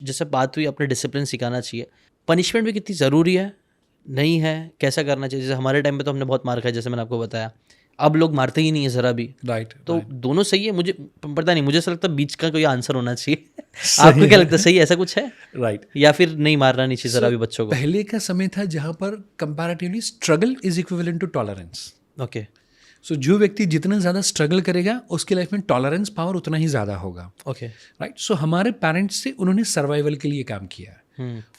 जैसे बात हुई अपने डिसिप्लिन सिखाना चाहिए, पनिशमेंट भी कितनी ज़रूरी है, नहीं है, कैसा करना चाहिए? जैसे हमारे टाइम पे तो हमने बहुत मार खाया, जैसे मैंने आपको बताया, अब लोग मारते ही नहीं है ज़रा भी। राइट, तो दोनों सही है, मुझे पता नहीं, मुझे ऐसा लगता है बीच का कोई आंसर होना चाहिए। आपको क्या लगता है, सही है, ऐसा कुछ है? राइट। या फिर नहीं मारना नहीं चाहिए ज़रा भी बच्चों को? पहले का समय था जहाँ पर comparatively struggle is equivalent to tolerance. Okay, so जो व्यक्ति जितना ज़्यादा स्ट्रगल करेगा उसकी लाइफ में टॉलरेंस पावर उतना ही ज़्यादा होगा। Okay, right. सो हमारे पेरेंट्स से उन्होंने सर्वाइवल के लिए काम किया।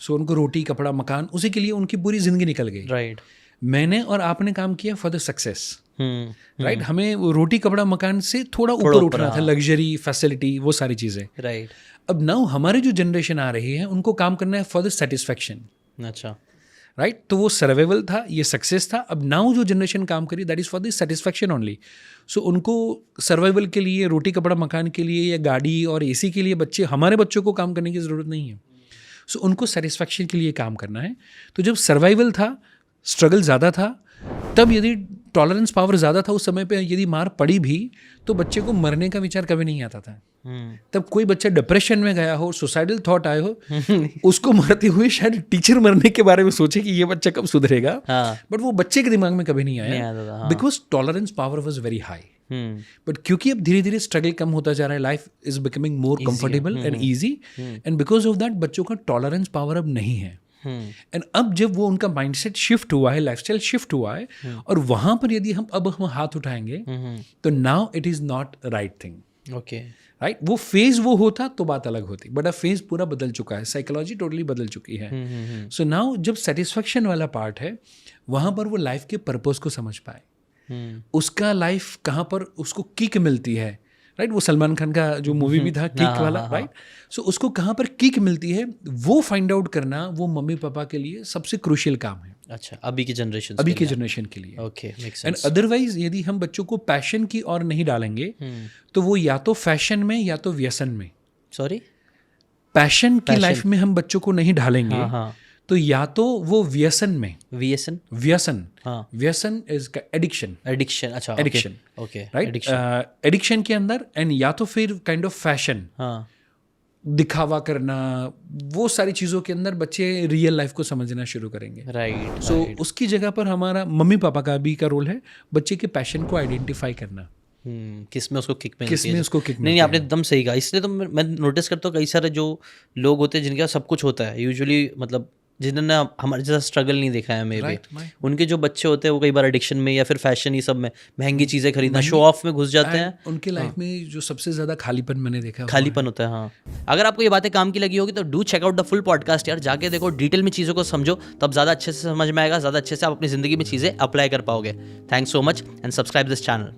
सो उनको रोटी कपड़ा मकान, उसी के लिए उनकी पूरी जिंदगी निकल गई। राइट। मैंने और आपने काम किया फॉर द सक्सेस। राइट। हमें वो रोटी कपड़ा मकान से थोड़ा ऊपर उठना था, लग्जरी फैसिलिटी वो सारी चीज़ें। राइट। अब नाउ हमारे जो जनरेशन आ रही है उनको काम करना है फॉर द सेटिस्फैक्शन। अच्छा, राइट। तो वो सर्वाइवल था, ये सक्सेस था। अब नाउ जो जनरेशन काम करी that is for the satisfaction only. So उनको सर्वाइवल के लिए, रोटी कपड़ा मकान के लिए या गाड़ी और एसी के लिए हमारे बच्चों को काम करने की ज़रूरत नहीं है। सो उनको सेटिस्फैक्शन के लिए काम करना है। तो जब सर्वाइवल था, स्ट्रगल ज़्यादा था, तब यदि टॉलरेंस पावर ज़्यादा था उस समय पे, यदि मार पड़ी भी तो बच्चे को मरने का विचार कभी नहीं आता था। तब कोई बच्चा डिप्रेशन में गया हो, सुसाइडल थॉट आए हो, उसको मरते हुए शायद टीचर मरने के बारे में सोचे कि ये बच्चा कब सुधरेगा। बट वो बच्चे के दिमाग में कभी नहीं आया, because tolerance power was very high. But क्योंकि अब धीरे धीरे स्ट्रगल कम होता जा रहा है, life is becoming more comfortable and easy, and because of that बच्चों का टॉलरेंस पावर अब नहीं है। एंड अब जब वो उनका माइंडसेट शिफ्ट हुआ है, लाइफस्टाइल शिफ्ट हुआ है, और वहां पर यदि हम हाथ उठाएंगे तो now it is not right thing. Okay, right. वो फेज वो होता तो बात अलग होती, बट अब फेज पूरा बदल चुका है, साइकोलॉजी टोटली बदल चुकी है। सो नाउ जब सेटिस्फेक्शन वाला पार्ट है, वहां पर वो लाइफ के पर्पस को समझ पाए, उसका लाइफ कहाँ पर उसको किक मिलती है। राइट। वो सलमान खान का जो मूवी भी था किक वाला, राइट। सो उसको कहाँ पर किक मिलती है वो फाइंड आउट करना, वो मम्मी पापा के लिए सबसे क्रूशियल काम है। अच्छा, अभी की जनरेशन के लिए। Okay, makes and sense. Otherwise यदि हम बच्चों को पैशन की ओर नहीं डालेंगे तो वो या तो फैशन में या तो व्यसन में, सॉरी, पैशन की लाइफ में हम बच्चों को नहीं ढालेंगे, हाँ, तो या तो वो व्यसन में, व्यसन, हाँ, व्यसन इज एडिक्शन, अच्छा, एडिक्शन, ओके, राइट, एडिक्शन के अंदर, एंड या तो फिर काइंड ऑफ फैशन, हाँ, दिखावा करना, वो सारी चीज़ों के अंदर बच्चे रियल लाइफ को समझना शुरू करेंगे। राइट। सो उसकी जगह पर हमारा मम्मी पापा का भी का रोल है बच्चे के पैशन को आइडेंटिफाई करना, किस में उसको किक मिलती है, किस में उसको किक। नहीं, आपने एकदम सही कहा। इसलिए तो मैं नोटिस करता हूँ कई सारे जो लोग होते हैं जिनके पास सब कुछ होता है, यूजुअली मतलब जिन्होंने हमारे जैसा स्ट्रगल नहीं देखा है हमें भी, उनके जो बच्चे होते हैं वो कई बार एडिक्शन में या फिर फैशन ये सब में, महंगी चीज़ें खरीदना, शो ऑफ में घुस जाते हैं। उनके लाइफ में जो सबसे ज़्यादा खालीपन मैंने देखा, खालीपन होता है। हाँ, अगर आपको ये बातें काम की लगी होगी तो do check out the full podcast यार, जाके देखो, डिटेल में चीज़ों को समझो, तब ज़्यादा अच्छे से समझ में आएगा, ज़्यादा अच्छे से आप अपनी ज़िंदगी में चीज़ें अप्लाई कर पाओगे। Thanks so much and subscribe this channel.